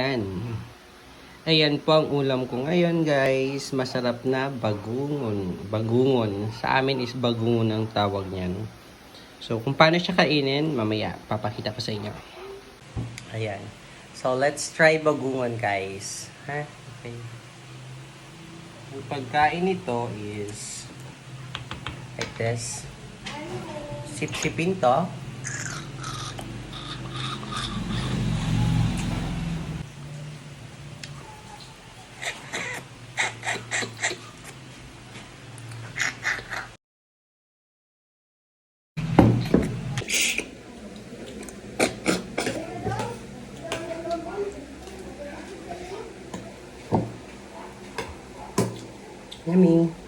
Yan. Ayan po ang ulam ko ngayon guys. Masarap na bagungon. Bagungon. Sa amin is bagungon ang tawag niyan. So kung paano siya kainin, mamaya papakita ko sa inyo. Ayan. So let's try bagungon guys. Ha? Okay. Ang pagkain nito is like this. Sip-sipin to. Yummy.